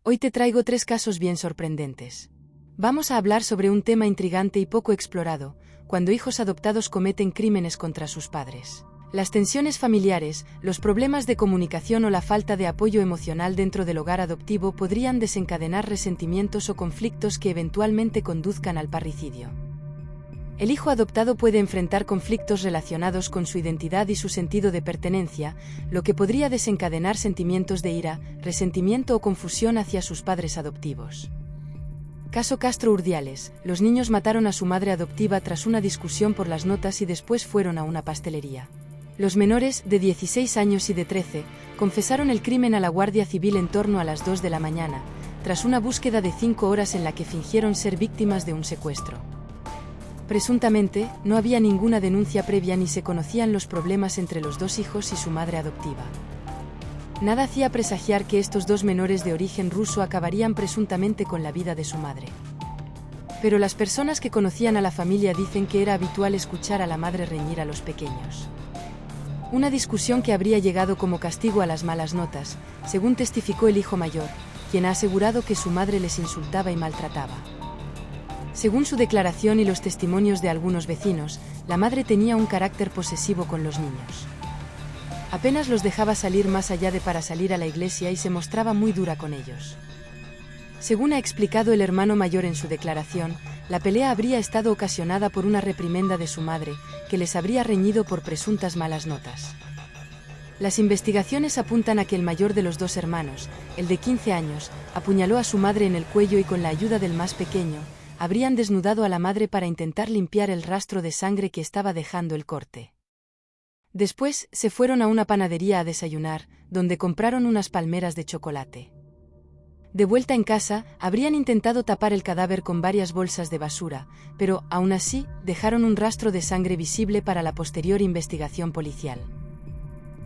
Hoy te traigo 3 casos bien sorprendentes. Vamos a hablar sobre un tema intrigante y poco explorado, cuando hijos adoptados cometen crímenes contra sus padres. Las tensiones familiares, los problemas de comunicación o la falta de apoyo emocional dentro del hogar adoptivo podrían desencadenar resentimientos o conflictos que eventualmente conduzcan al parricidio. El hijo adoptado puede enfrentar conflictos relacionados con su identidad y su sentido de pertenencia, lo que podría desencadenar sentimientos de ira, resentimiento o confusión hacia sus padres adoptivos. Caso Castro Urdiales: los niños mataron a su madre adoptiva tras una discusión por las notas y después fueron a una pastelería. Los menores, de 16 años y de 13, confesaron el crimen a la Guardia Civil en torno a las 2 de la mañana, tras una búsqueda de 5 horas en la que fingieron ser víctimas de un secuestro. Presuntamente, no había ninguna denuncia previa ni se conocían los problemas entre los dos hijos y su madre adoptiva. Nada hacía presagiar que estos dos menores de origen ruso acabarían presuntamente con la vida de su madre. Pero las personas que conocían a la familia dicen que era habitual escuchar a la madre reñir a los pequeños. Una discusión que habría llegado como castigo a las malas notas, según testificó el hijo mayor, quien ha asegurado que su madre les insultaba y maltrataba. Según su declaración y los testimonios de algunos vecinos, la madre tenía un carácter posesivo con los niños. Apenas los dejaba salir más allá de para salir a la iglesia y se mostraba muy dura con ellos. Según ha explicado el hermano mayor en su declaración, la pelea habría estado ocasionada por una reprimenda de su madre, que les habría reñido por presuntas malas notas. Las investigaciones apuntan a que el mayor de los dos hermanos, el de 15 años, apuñaló a su madre en el cuello y con la ayuda del más pequeño, habrían desnudado a la madre para intentar limpiar el rastro de sangre que estaba dejando el corte. Después, se fueron a una panadería a desayunar, donde compraron unas palmeras de chocolate. De vuelta en casa, habrían intentado tapar el cadáver con varias bolsas de basura, pero, aún así, dejaron un rastro de sangre visible para la posterior investigación policial.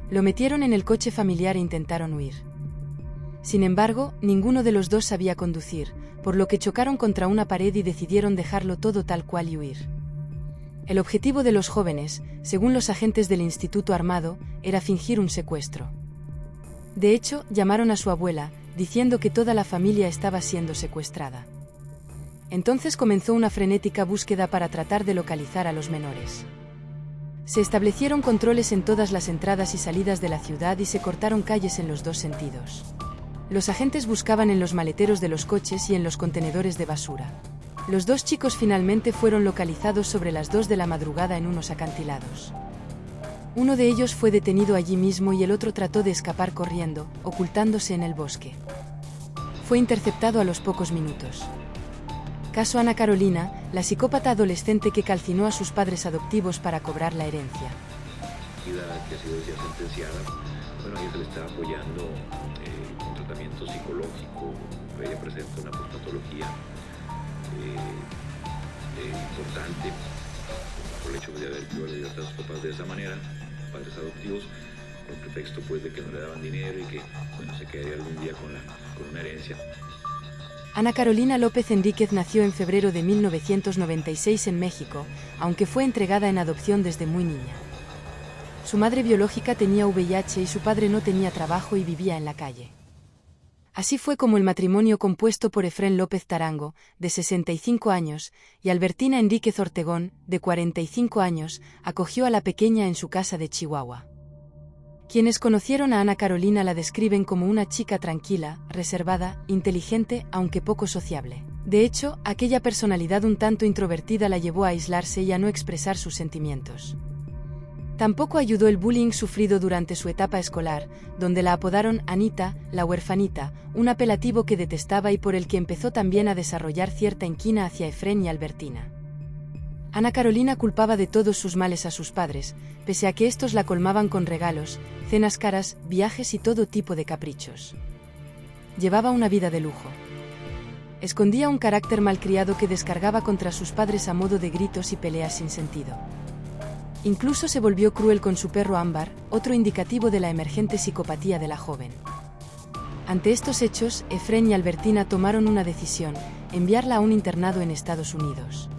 Lo metieron en el coche familiar e intentaron huir. Sin embargo, ninguno de los dos sabía conducir, por lo que chocaron contra una pared y decidieron dejarlo todo tal cual y huir. El objetivo de los jóvenes, según los agentes del Instituto Armado, era fingir un secuestro. De hecho, llamaron a su abuela, diciendo que toda la familia estaba siendo secuestrada. Entonces comenzó una frenética búsqueda para tratar de localizar a los menores. Se establecieron controles en todas las entradas y salidas de la ciudad y se cortaron calles en los dos sentidos. Los agentes buscaban en los maleteros de los coches y en los contenedores de basura. Los dos chicos finalmente fueron localizados sobre las 2 de la madrugada en unos acantilados. Uno de ellos fue detenido allí mismo y el otro trató de escapar corriendo, ocultándose en el bosque. Fue interceptado a los pocos minutos. Caso Ana Carolina, la psicópata adolescente que calcinó a sus padres adoptivos para cobrar la herencia. Que ha sido ya sentenciada, bueno, a ella se le está apoyando con tratamiento psicológico. Ella presenta una patología importante por el hecho de haber privado de libertad a sus papás de esa manera, padres adoptivos, con pretexto pues de que no le daban dinero y que bueno, se quedaría algún día con una herencia. Ana Carolina López Enríquez nació en febrero de 1996 en México, aunque fue entregada en adopción desde muy niña. Su madre biológica tenía VIH y su padre no tenía trabajo y vivía en la calle. Así fue como el matrimonio compuesto por Efrén López Tarango, de 65 años, y Albertina Enríquez Ortegón, de 45 años, acogió a la pequeña en su casa de Chihuahua. Quienes conocieron a Ana Carolina la describen como una chica tranquila, reservada, inteligente, aunque poco sociable. De hecho, aquella personalidad un tanto introvertida la llevó a aislarse y a no expresar sus sentimientos. Tampoco ayudó el bullying sufrido durante su etapa escolar, donde la apodaron Anita, la huerfanita, un apelativo que detestaba y por el que empezó también a desarrollar cierta inquina hacia Efrén y Albertina. Ana Carolina culpaba de todos sus males a sus padres, pese a que estos la colmaban con regalos, cenas caras, viajes y todo tipo de caprichos. Llevaba una vida de lujo. Escondía un carácter malcriado que descargaba contra sus padres a modo de gritos y peleas sin sentido. Incluso se volvió cruel con su perro Ámbar, otro indicativo de la emergente psicopatía de la joven. Ante estos hechos, Efrén y Albertina tomaron una decisión: enviarla a un internado en Estados Unidos.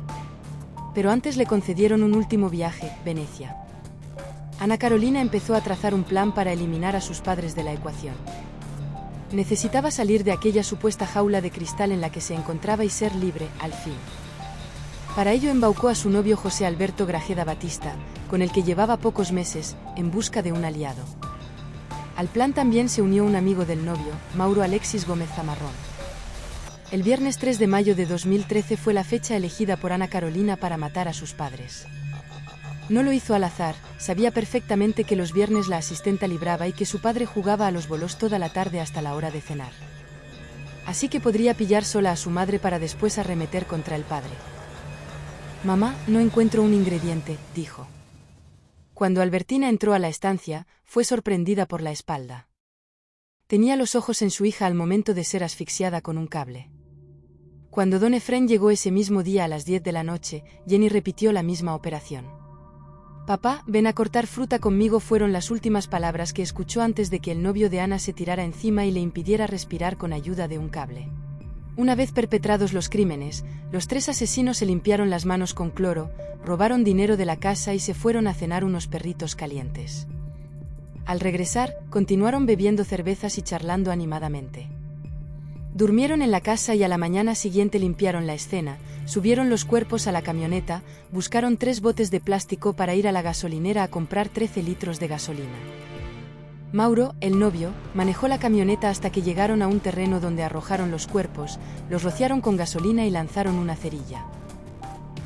Pero antes le concedieron un último viaje, Venecia. Ana Carolina empezó a trazar un plan para eliminar a sus padres de la ecuación. Necesitaba salir de aquella supuesta jaula de cristal en la que se encontraba y ser libre, al fin. Para ello embaucó a su novio José Alberto Grajeda Batista, con el que llevaba pocos meses, en busca de un aliado. Al plan también se unió un amigo del novio, Mauro Alexis Gómez Zamarrón. El viernes 3 de mayo de 2013 fue la fecha elegida por Ana Carolina para matar a sus padres. No lo hizo al azar, sabía perfectamente que los viernes la asistenta libraba y que su padre jugaba a los bolos toda la tarde hasta la hora de cenar. Así que podría pillar sola a su madre para después arremeter contra el padre. «Mamá, no encuentro un ingrediente», dijo. Cuando Albertina entró a la estancia, fue sorprendida por la espalda. Tenía los ojos en su hija al momento de ser asfixiada con un cable. Cuando don Efrén llegó ese mismo día a las 10 de la noche, Jenny repitió la misma operación. «Papá, ven a cortar fruta conmigo», fueron las últimas palabras que escuchó antes de que el novio de Ana se tirara encima y le impidiera respirar con ayuda de un cable. Una vez perpetrados los crímenes, los tres asesinos se limpiaron las manos con cloro, robaron dinero de la casa y se fueron a cenar unos perritos calientes. Al regresar, continuaron bebiendo cervezas y charlando animadamente. Durmieron en la casa y a la mañana siguiente limpiaron la escena, subieron los cuerpos a la camioneta, buscaron 3 botes de plástico para ir a la gasolinera a comprar 13 litros de gasolina. Mauro, el novio, manejó la camioneta hasta que llegaron a un terreno donde arrojaron los cuerpos, los rociaron con gasolina y lanzaron una cerilla.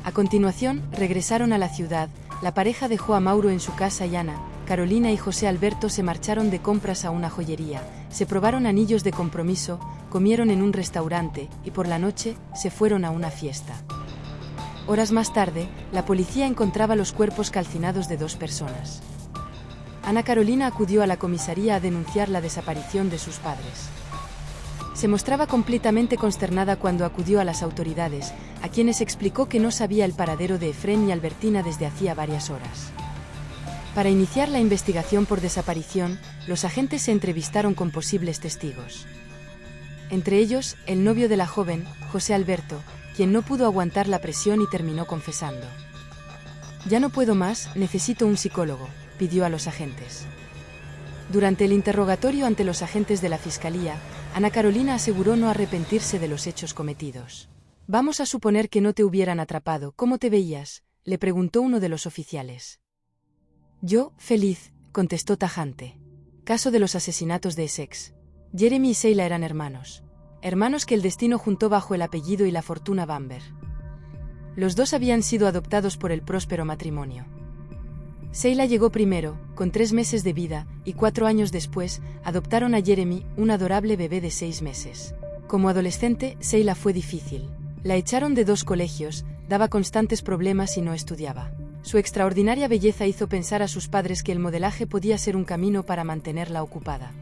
A continuación, regresaron a la ciudad, la pareja dejó a Mauro en su casa y Ana, Carolina y José Alberto se marcharon de compras a una joyería, se probaron anillos de compromiso, comieron en un restaurante y por la noche se fueron a una fiesta. Horas más tarde, la policía encontraba los cuerpos calcinados de 2 personas. Ana Carolina acudió a la comisaría a denunciar la desaparición de sus padres. Se mostraba completamente consternada cuando acudió a las autoridades, a quienes explicó que no sabía el paradero de Efrén y Albertina desde hacía varias horas. Para iniciar la investigación por desaparición, los agentes se entrevistaron con posibles testigos. Entre ellos, el novio de la joven, José Alberto, quien no pudo aguantar la presión y terminó confesando. «Ya no puedo más, necesito un psicólogo», pidió a los agentes. Durante el interrogatorio ante los agentes de la fiscalía, Ana Carolina aseguró no arrepentirse de los hechos cometidos. «Vamos a suponer que no te hubieran atrapado, ¿cómo te veías?», le preguntó uno de los oficiales. «Yo, feliz», contestó tajante. Caso de los asesinatos de Essex. Jeremy y Sheila eran hermanos. Hermanos que el destino juntó bajo el apellido y la fortuna Bamber. Los dos habían sido adoptados por el próspero matrimonio. Sheila llegó primero, con 3 meses de vida, y 4 años después, adoptaron a Jeremy, un adorable bebé de 6 meses. Como adolescente, Sheila fue difícil. La echaron de 2 colegios, daba constantes problemas y no estudiaba. Su extraordinaria belleza hizo pensar a sus padres que el modelaje podía ser un camino para mantenerla ocupada.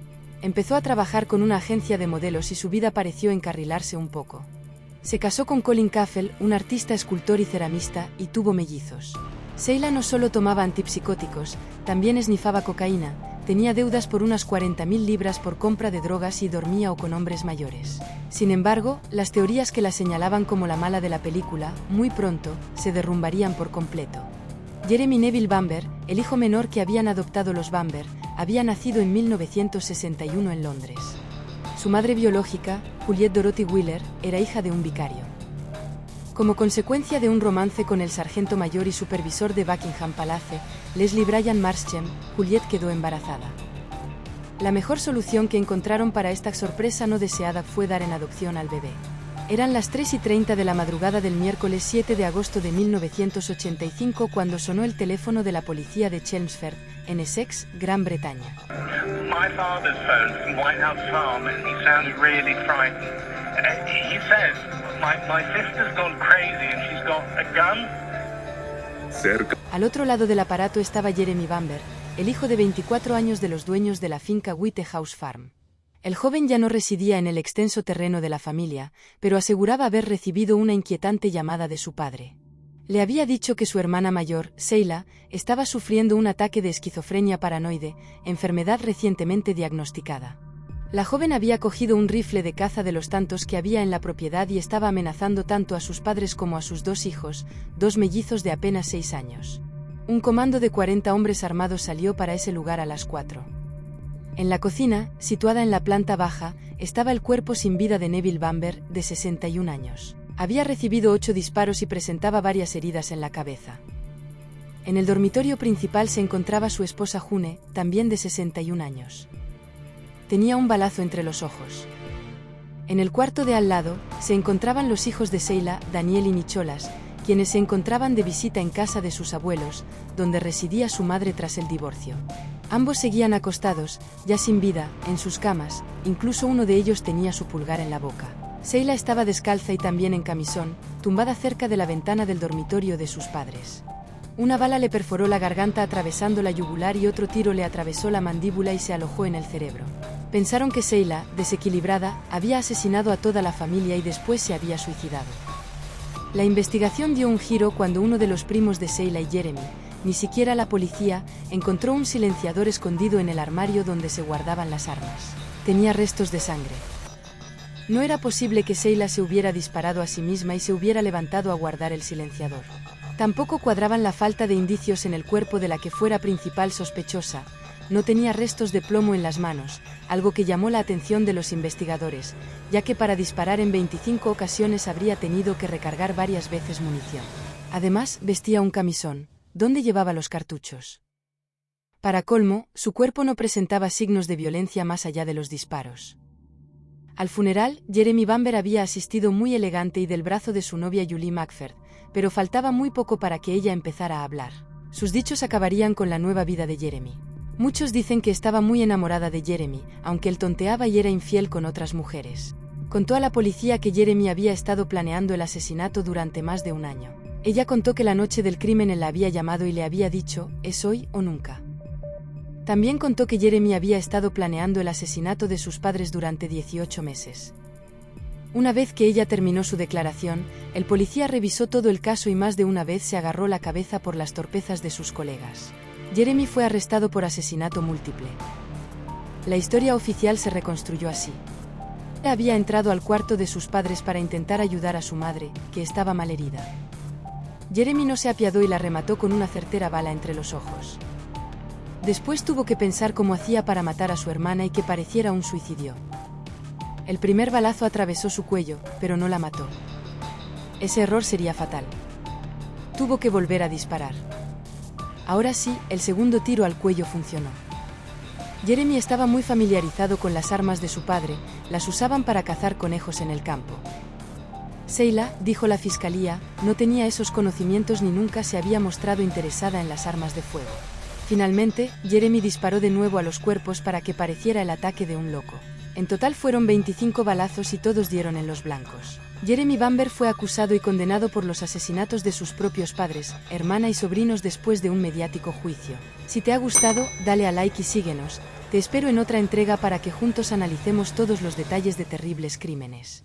Empezó a trabajar con una agencia de modelos y su vida pareció encarrilarse un poco. Se casó con Colin Caffell, un artista escultor y ceramista, y tuvo mellizos. Sheila no solo tomaba antipsicóticos, también esnifaba cocaína, tenía deudas por unas 40.000 libras por compra de drogas y dormía o con hombres mayores. Sin embargo, las teorías que la señalaban como la mala de la película, muy pronto, se derrumbarían por completo. Jeremy Neville Bamber, el hijo menor que habían adoptado los Bamber, había nacido en 1961 en Londres. Su madre biológica, Juliette Dorothy Wheeler, era hija de un vicario. Como consecuencia de un romance con el sargento mayor y supervisor de Buckingham Palace, Leslie Bryan Marschem, Juliette quedó embarazada. La mejor solución que encontraron para esta sorpresa no deseada fue dar en adopción al bebé. Eran las 3:30 de la madrugada del miércoles 7 de agosto de 1985 cuando sonó el teléfono de la policía de Chelmsford, en Essex, Gran Bretaña. My father's phoned from White House Farm and he sounds really frightened. He says, my sister's gone crazy and she's got a gun. Cerca. Al otro lado del aparato estaba Jeremy Bamber, el hijo de 24 años de los dueños de la finca White House Farm. El joven ya no residía en el extenso terreno de la familia, pero aseguraba haber recibido una inquietante llamada de su padre. Le había dicho que su hermana mayor, Sheila, estaba sufriendo un ataque de esquizofrenia paranoide, enfermedad recientemente diagnosticada. La joven había cogido un rifle de caza de los tantos que había en la propiedad y estaba amenazando tanto a sus padres como a sus 2 hijos, 2 mellizos de apenas 6 años. Un comando de 40 hombres armados salió para ese lugar a las 4. En la cocina, situada en la planta baja, estaba el cuerpo sin vida de Neville Bamber, de 61 años. Había recibido 8 disparos y presentaba varias heridas en la cabeza. En el dormitorio principal se encontraba su esposa June, también de 61 años. Tenía un balazo entre los ojos. En el cuarto de al lado, se encontraban los hijos de Sheila, Daniel y Nicholas, quienes se encontraban de visita en casa de sus abuelos, donde residía su madre tras el divorcio. Ambos seguían acostados, ya sin vida, en sus camas, incluso uno de ellos tenía su pulgar en la boca. Sheila estaba descalza y también en camisón, tumbada cerca de la ventana del dormitorio de sus padres. Una bala le perforó la garganta atravesando la yugular y otro tiro le atravesó la mandíbula y se alojó en el cerebro. Pensaron que Sheila, desequilibrada, había asesinado a toda la familia y después se había suicidado. La investigación dio un giro cuando uno de los primos de Sheila y Jeremy, ni siquiera la policía, encontró un silenciador escondido en el armario donde se guardaban las armas. Tenía restos de sangre. No era posible que Sheila se hubiera disparado a sí misma y se hubiera levantado a guardar el silenciador. Tampoco cuadraban la falta de indicios en el cuerpo de la que fuera principal sospechosa. No tenía restos de plomo en las manos, algo que llamó la atención de los investigadores, ya que para disparar en 25 ocasiones habría tenido que recargar varias veces munición. Además, vestía un camisón. ¿Dónde llevaba los cartuchos? Para colmo, su cuerpo no presentaba signos de violencia más allá de los disparos. Al funeral, Jeremy Bamber había asistido muy elegante y del brazo de su novia Julie Macford, pero faltaba muy poco para que ella empezara a hablar. Sus dichos acabarían con la nueva vida de Jeremy. Muchos dicen que estaba muy enamorada de Jeremy, aunque él tonteaba y era infiel con otras mujeres. Contó a la policía que Jeremy había estado planeando el asesinato durante más de un año. Ella contó que la noche del crimen él la había llamado y le había dicho, «Es hoy o nunca». También contó que Jeremy había estado planeando el asesinato de sus padres durante 18 meses. Una vez que ella terminó su declaración, el policía revisó todo el caso y más de una vez se agarró la cabeza por las torpezas de sus colegas. Jeremy fue arrestado por asesinato múltiple. La historia oficial se reconstruyó así. Había entrado al cuarto de sus padres para intentar ayudar a su madre, que estaba malherida. Jeremy no se apiadó y la remató con una certera bala entre los ojos. Después tuvo que pensar cómo hacía para matar a su hermana y que pareciera un suicidio. El primer balazo atravesó su cuello, pero no la mató. Ese error sería fatal. Tuvo que volver a disparar. Ahora sí, el segundo tiro al cuello funcionó. Jeremy estaba muy familiarizado con las armas de su padre, las usaban para cazar conejos en el campo. Sheila, dijo la fiscalía, no tenía esos conocimientos ni nunca se había mostrado interesada en las armas de fuego. Finalmente, Jeremy disparó de nuevo a los cuerpos para que pareciera el ataque de un loco. En total fueron 25 balazos y todos dieron en los blancos. Jeremy Bamber fue acusado y condenado por los asesinatos de sus propios padres, hermana y sobrinos después de un mediático juicio. Si te ha gustado, dale a like y síguenos. Te espero en otra entrega para que juntos analicemos todos los detalles de terribles crímenes.